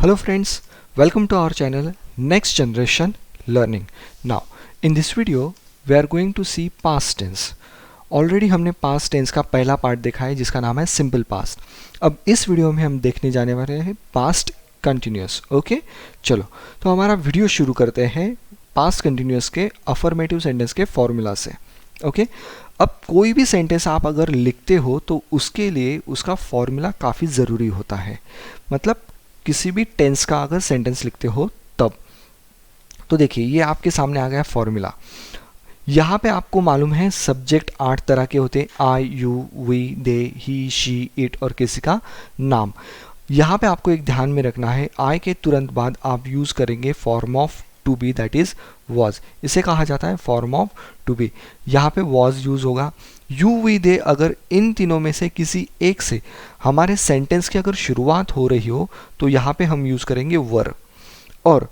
Hello friends, welcome to our channel Next Generation Learning. Now in this video we are going to see past tense. Already हमने past tense का पहला part देखा है जिसका नाम है सिंपल पास्ट. अब इस वीडियो में हम देखने जाने वाले हैं पास्ट कंटिन्यूअस. ओके, चलो तो हमारा वीडियो शुरू करते हैं पास्ट कंटिन्यूअस के अफर्मेटिव सेंटेंस के फॉर्मूला से. ओके, अब कोई भी सेंटेंस आप अगर लिखते हो तो उसके लिए उसका फॉर्मूला काफ़ी ज़रूरी होता है. मतलब किसी भी टेंस का अगर सेंटेंस लिखते हो तब. तो देखिए ये आपके सामने आ गया फॉर्मूला. यहाँ पे आपको मालूम है सब्जेक्ट 8 तरह के होते हैं, I, you, we, they, he, she, it और किसी का नाम. यहाँ पे आपको एक ध्यान में रखना है, आई के तुरंत बाद आप यूज़ करेंगे form of to be, that is was. इसे कहा जाता है फॉर्म ऑफ टू बी. यहाँ पे वॉज यूज़ होगा. यू, वी, दे, अगर इन तीनों में से किसी एक से हमारे सेंटेंस की अगर शुरुआत हो रही हो तो यहाँ पे हम यूज़ करेंगे वर. और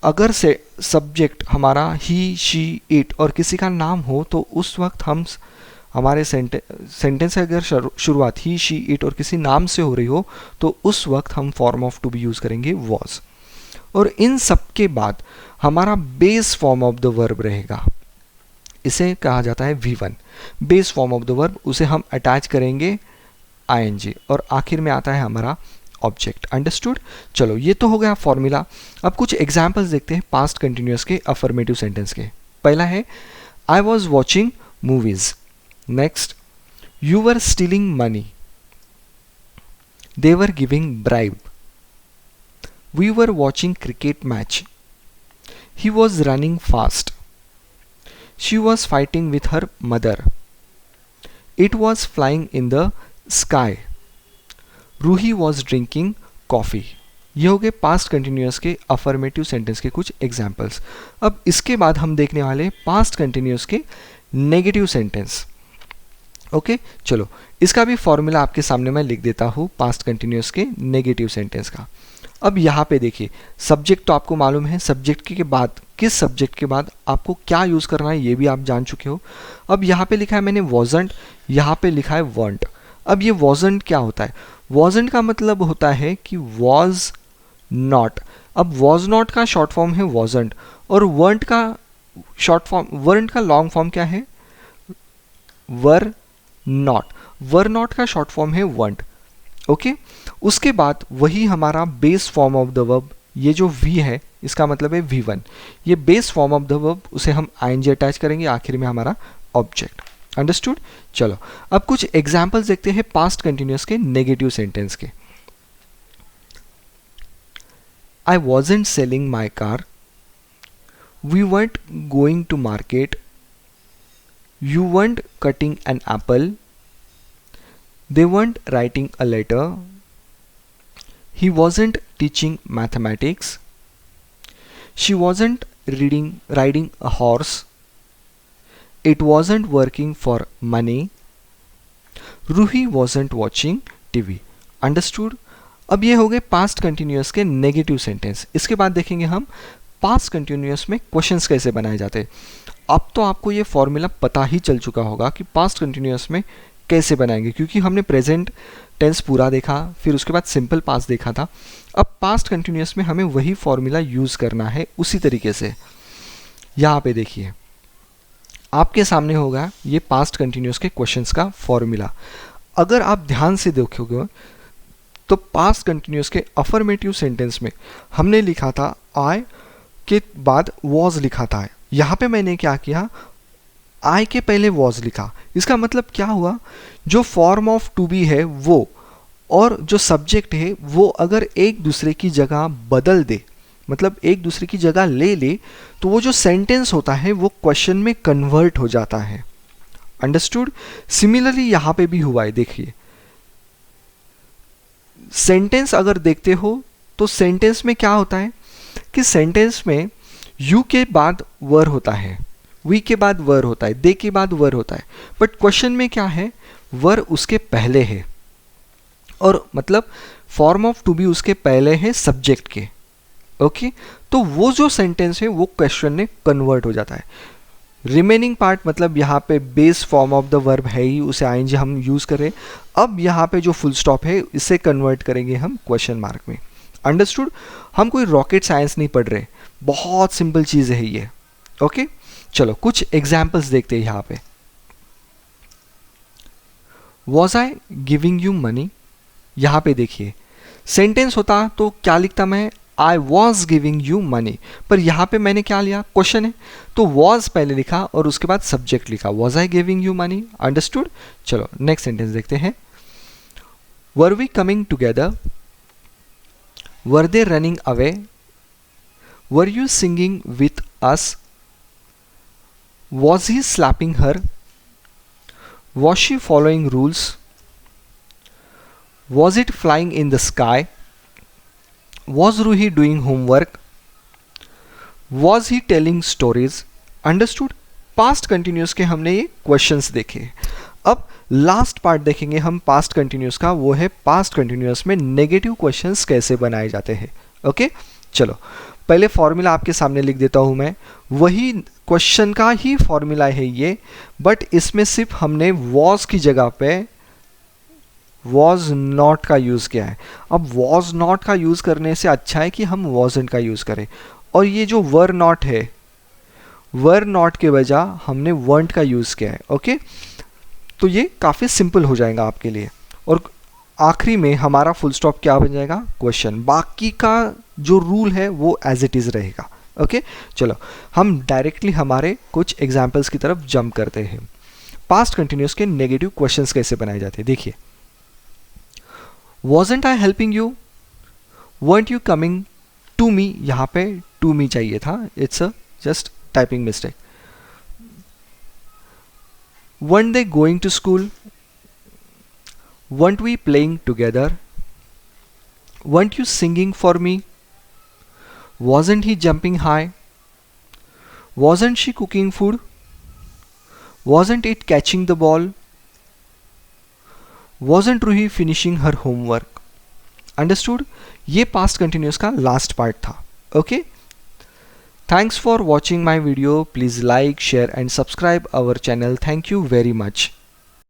अगर से सब्जेक्ट हमारा ही, शी, इट और किसी का नाम हो तो उस वक्त हम हमारे सेंटेंस से अगर शुरुआत ही, शी, इट और किसी नाम से हो रही हो तो उस वक्त हम form of to be use करेंगे वॉज. और इन सब के बाद हमारा base form of the verb रहेगा. इसे कहा जाता है V1, base form of the verb. उसे हम अटैच करेंगे ING और आखिर में आता है हमारा ऑब्जेक्ट. अंडरस्टूड. चलो ये तो हो गया फॉर्मूला. अब कुछ एग्जांपल्स देखते हैं पास्ट कंटिन्यूअस के अफर्मेटिव सेंटेंस के. पहला है I was watching movies. Next, you were stealing money. They were giving bribe. We were watching cricket match. He was running fast. She was fighting with her mother. It was flying in the sky. Ruhi was drinking coffee. ये हो गए past continuous के affirmative sentence के कुछ examples. अब इसके बाद हम देखने वाले पास्ट कंटिन्यूअस के नेगेटिव सेंटेंस. ओके, चलो इसका भी फॉर्मूला आपके सामने मैं लिख देता हूँ पास्ट कंटिन्यूअस के नेगेटिव सेंटेंस का. अब यहाँ पे देखिए सब्जेक्ट तो आपको मालूम है, सब्जेक्ट के बाद किस सब्जेक्ट के बाद आपको क्या यूज़ करना है ये भी आप जान चुके हो. अब यहाँ पे लिखा है मैंने वॉजंट, यहाँ पे लिखा है वॉन्ट. अब ये वॉजंट क्या होता है? वॉजंट का मतलब होता है कि वॉज नॉट. अब वॉज नॉट का शॉर्ट फॉर्म है वॉजंट और वर्ंट का शॉर्ट फॉर्म, वर्ंट का लॉन्ग फॉर्म क्या है? Were not. वर नॉट का शॉर्ट फॉर्म है वंट. ओके, उसके बाद वही हमारा base form of the verb, ये जो V है इसका मतलब है V1. ये base form of the verb, उसे हम ING अटैच करेंगे, आखिर में हमारा ऑब्जेक्ट. अंडरस्टूड. चलो अब कुछ एग्जांपल्स देखते हैं पास्ट कंटिन्यूअस के नेगेटिव सेंटेंस के. I wasn't selling my car. We weren't going to market. You weren't cutting an apple. They weren't writing a letter. He wasn't teaching mathematics. She wasn't riding a horse. It wasn't working for money. Ruhi wasn't watching TV. Understood? अब ये हो गए past continuous के negative sentence. इसके बाद देखेंगे हम past continuous में क्वेश्चंस कैसे बनाए जाते हैं. अब तो आपको ये फॉर्मूला पता ही चल चुका होगा कि पास्ट कंटिन्यूअस में कैसे बनाएंगे, क्योंकि हमने प्रेजेंट टेंस पूरा देखा, फिर उसके बाद सिंपल पास्ट देखा था. अब पास्ट कंटिन्यूअस में हमें वही फॉर्मूला यूज़ करना है उसी तरीके से. यहाँ पे देखिए आपके सामने होगा ये पास्ट कंटिन्यूअस के क्वेश्चंस का फॉर्मूला. अगर आप ध्यान से देखोगे तो पास्ट कंटिन्यूअस के अफर्मेटिव सेंटेंस में हमने लिखा था आई के बाद वॉज लिखा था. यहाँ पे मैंने क्या किया, आई के पहले वॉज लिखा. इसका मतलब क्या हुआ, जो फॉर्म ऑफ टू बी है वो और जो सब्जेक्ट है वो अगर एक दूसरे की जगह बदल दे, मतलब एक दूसरे की जगह ले ले, तो वो जो सेंटेंस होता है वो क्वेश्चन में कन्वर्ट हो जाता है. अंडरस्टूड. सिमिलरली यहाँ पे भी हुआ है. देखिए सेंटेंस अगर देखते हो तो सेंटेंस में क्या होता है कि सेंटेंस में यू के बाद वर होता है, वी के बाद वर होता है, दे के बाद वर होता है, बट क्वेश्चन में क्या है, वर उसके पहले है और मतलब फॉर्म ऑफ टू बी उसके पहले है सब्जेक्ट के. ओके, तो वो जो सेंटेंस है वो क्वेश्चन में कन्वर्ट हो जाता है. रिमेनिंग पार्ट मतलब यहाँ पे base form of the verb है ही, उसे ING हम यूज़ करें. अब यहाँ पे जो फुल स्टॉप है इसे कन्वर्ट करेंगे हम क्वेश्चन मार्क में. अंडरस्टूड? हम कोई रॉकेट साइंस नहीं पढ़ रहे, बहुत सिंपल चीज़ है ये। ओके, चलो कुछ एग्जाम्पल्स देखते हैं यहाँ पे। Was I giving you money? यहाँ पे देखिए, सेंटेंस होता तो क्या लिखता मैं, I was giving you money, पर यहाँ पे मैंने क्या लिया, क्वेश्चन है तो वॉज पहले लिखा और उसके बाद सब्जेक्ट लिखा, was I giving you money. Understood? चलो नेक्स्ट सेंटेंस देखते हैं। Were we coming together? Were they running away? Were you singing with us? Was he slapping her? Was she following rules? Was it flying in the sky? Was Ruhi doing homework? Was he telling stories? Understood? Past continuous के हमने ये questions देखे। अब last part देखेंगे हम past continuous का, वो है पास्ट कंटिन्यूस में नेगेटिव क्वेश्चंस कैसे बनाए जाते हैं। ओके, चलो पहले फॉर्मूला आपके सामने लिख देता हूँ मैं, वही क्वेश्चन का ही फॉर्मूला है ये, बट इसमें सिर्फ हमने वॉज की जगह पे वॉज नॉट का यूज़ किया है। अब वॉज नॉट का यूज़ करने से अच्छा है कि हम वॉजंट का यूज़ करें, और ये जो वर नॉट है, वर नॉट के बजाय हमने वंट का यूज़ किया है। ओके, तो ये काफ़ी सिंपल हो जाएगा आपके लिए, और आखिरी में हमारा फुल स्टॉप क्या बन जाएगा, क्वेश्चन। बाकी का जो रूल है वो एज इट इज़ रहेगा। ओके, चलो हम डायरेक्टली हमारे कुछ एग्जाम्पल्स की तरफ जंप करते हैं। पास्ट कंटिन्यूस के नेगेटिव क्वेश्चंस कैसे बनाए जाते हैं, देखिए। Wasn't I helping you? Weren't you coming to me? यहाँ पे to me चाहिए था, it's a just typing mistake. Weren't they going to school? Weren't we playing together? Weren't you singing for me? Wasn't he jumping high? Wasn't she cooking food? Wasn't it catching the ball? Wasn't Ruhi finishing her homework? Understood? ये past continuous का last part था। Okay, thanks for watching my video. Please like, share and subscribe our channel. Thank you very much.